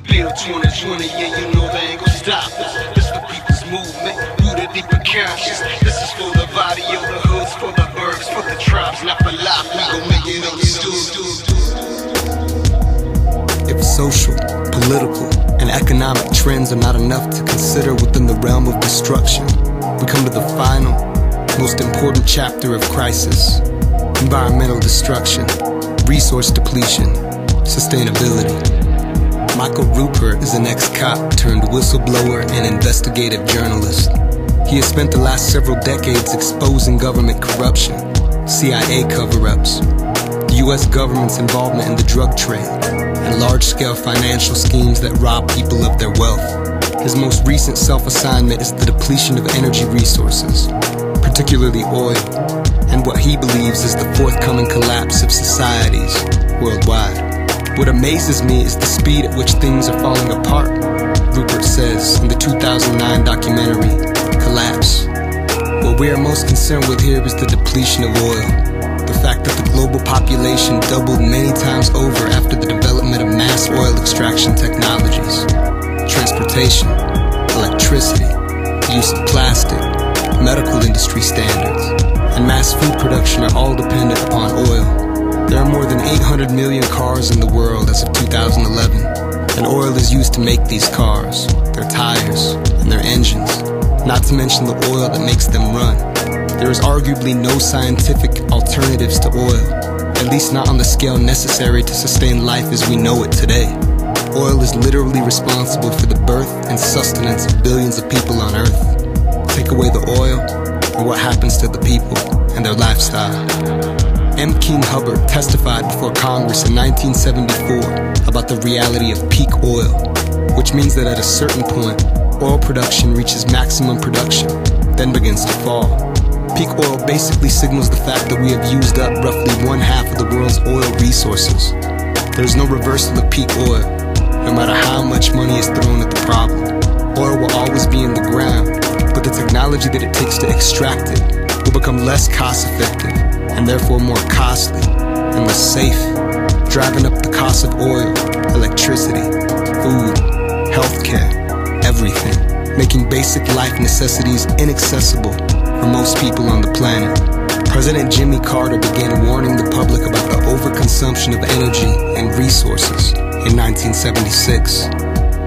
Build 2020, yeah, you know they ain't gon' stop us. This the people's movement, rooted deep in conscience. This is for the body of the hoods, for the birds, for the tribes, not for life. We gon' make it understood. If social, political, and economic trends are not enough to consider within the realm of destruction, we come to the final, most important chapter of crisis: environmental destruction, resource depletion, sustainability. Michael Rupert is an ex-cop turned whistleblower and investigative journalist. He has spent the last several decades exposing government corruption, CIA cover-ups, the US government's involvement in the drug trade, and large-scale financial schemes that rob people of their wealth. His most recent self-assignment is the depletion of energy resources, particularly oil, and what he believes is the forthcoming collapse of societies worldwide. What amazes me is the speed at which things are falling apart, Rupert says in the 2009 documentary, Collapse. What we are most concerned with here is the depletion of oil. The fact that the global population doubled many times over after the development of mass oil extraction technologies. Transportation, electricity, the use of plastic, medical industry standards, and mass food production are all dependent upon oil. There are more than 800 million cars in the world as of 2011, and oil is used to make these cars, their tires, and their engines, not to mention the oil that makes them run. There is arguably no scientific alternatives to oil, at least not on the scale necessary to sustain life as we know it today. Oil is literally responsible for the birth and sustenance of billions of people on Earth. Take away the oil, and what happens to the people and their lifestyle? M. King Hubbard testified before Congress in 1974 about the reality of peak oil, which means that at a certain point, oil production reaches maximum production, then begins to fall. Peak oil basically signals the fact that we have used up roughly 1/2 of the world's oil resources. There is no reversal of peak oil, no matter how much money is thrown at the problem. Oil will always be in the ground, but the technology that it takes to extract it will become less cost-effective, and therefore more costly and less safe, driving up the cost of oil, electricity, food, healthcare, everything, making basic life necessities inaccessible for most people on the planet. President Jimmy Carter began warning the public about the overconsumption of energy and resources in 1976.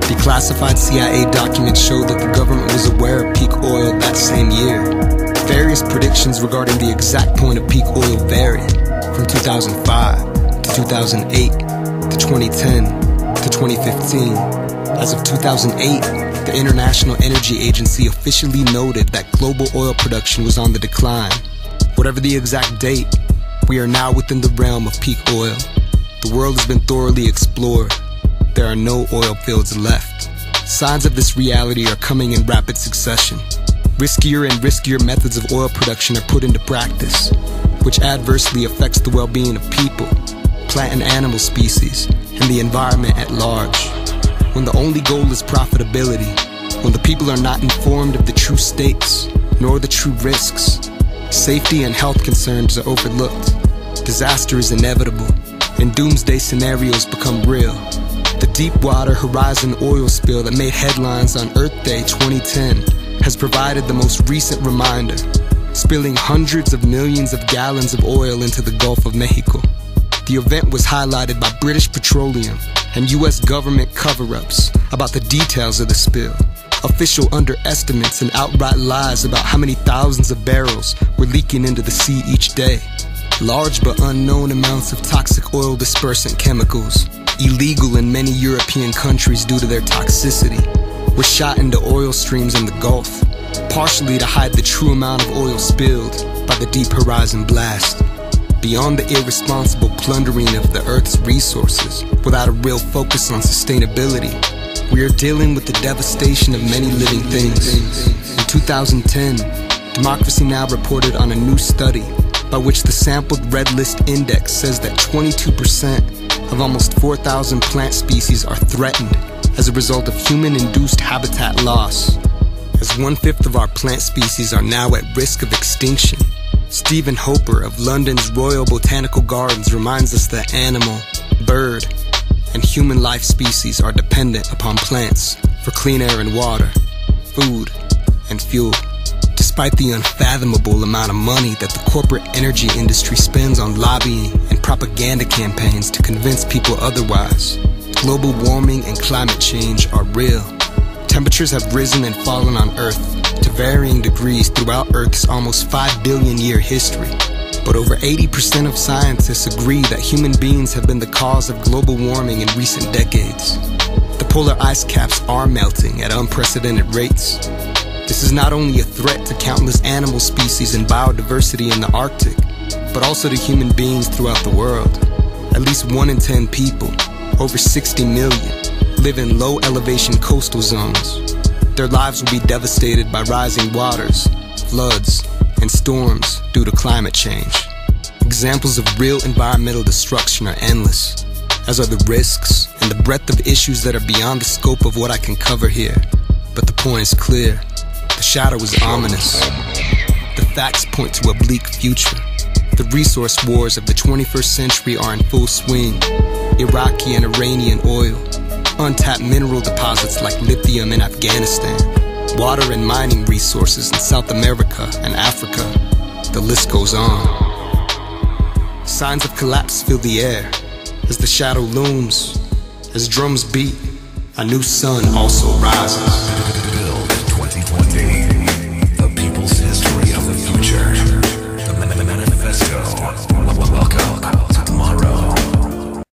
Declassified CIA documents show that the government was aware of peak oil that same year. Various predictions regarding the exact point of peak oil varied, from 2005 to 2008 to 2010 to 2015. As of 2008, the International Energy Agency officially noted that global oil production was on the decline. Whatever the exact date, we are now within the realm of peak oil. The world has been thoroughly explored. There are no oil fields left. Signs of this reality are coming in rapid succession. Riskier and riskier methods of oil production are put into practice, which adversely affects the well-being of people, plant and animal species, and the environment at large. When the only goal is profitability, when the people are not informed of the true stakes, nor the true risks, safety and health concerns are overlooked, disaster is inevitable, and doomsday scenarios become real. The Deepwater Horizon oil spill that made headlines on Earth Day 2010 has provided the most recent reminder, spilling hundreds of millions of gallons of oil into the Gulf of Mexico. The event was highlighted by British Petroleum and US government cover-ups about the details of the spill, official underestimates and outright lies about how many thousands of barrels were leaking into the sea each day. Large but unknown amounts of toxic oil dispersant chemicals, illegal in many European countries due to their toxicity, were shot into oil streams in the Gulf, partially to hide the true amount of oil spilled by the Deep Horizon blast. Beyond the irresponsible plundering of the Earth's resources, without a real focus on sustainability, we are dealing with the devastation of many living things. In 2010, Democracy Now! Reported on a new study by which the sampled Red List Index says that 22% of almost 4,000 plant species are threatened as a result of human-induced habitat loss. as 1/5 of our plant species are now at risk of extinction. Stephen Hopper of London's Royal Botanical Gardens reminds us that animal, bird, and human life species are dependent upon plants for clean air and water, food, and fuel. Despite the unfathomable amount of money that the corporate energy industry spends on lobbying and propaganda campaigns to convince people otherwise, global warming and climate change are real. Temperatures have risen and fallen on Earth to varying degrees throughout Earth's almost 5 billion year history. But over 80% of scientists agree that human beings have been the cause of global warming in recent decades. The polar ice caps are melting at unprecedented rates. This is not only a threat to countless animal species and biodiversity in the Arctic, but also to human beings throughout the world. At least 1 in 10 people, over 60 million, live in low-elevation coastal zones. Their lives will be devastated by rising waters, floods, and storms due to climate change. Examples of real environmental destruction are endless, as are the risks and the breadth of issues that are beyond the scope of what I can cover here. But the point is clear. The shadow is ominous. The facts point to a bleak future. The resource wars of the 21st century are in full swing. Iraqi and Iranian oil, untapped mineral deposits like lithium in Afghanistan, water and mining resources in South America and Africa. The list goes on. Signs of collapse fill the air as the shadow looms. As drums beat, a new sun also rises.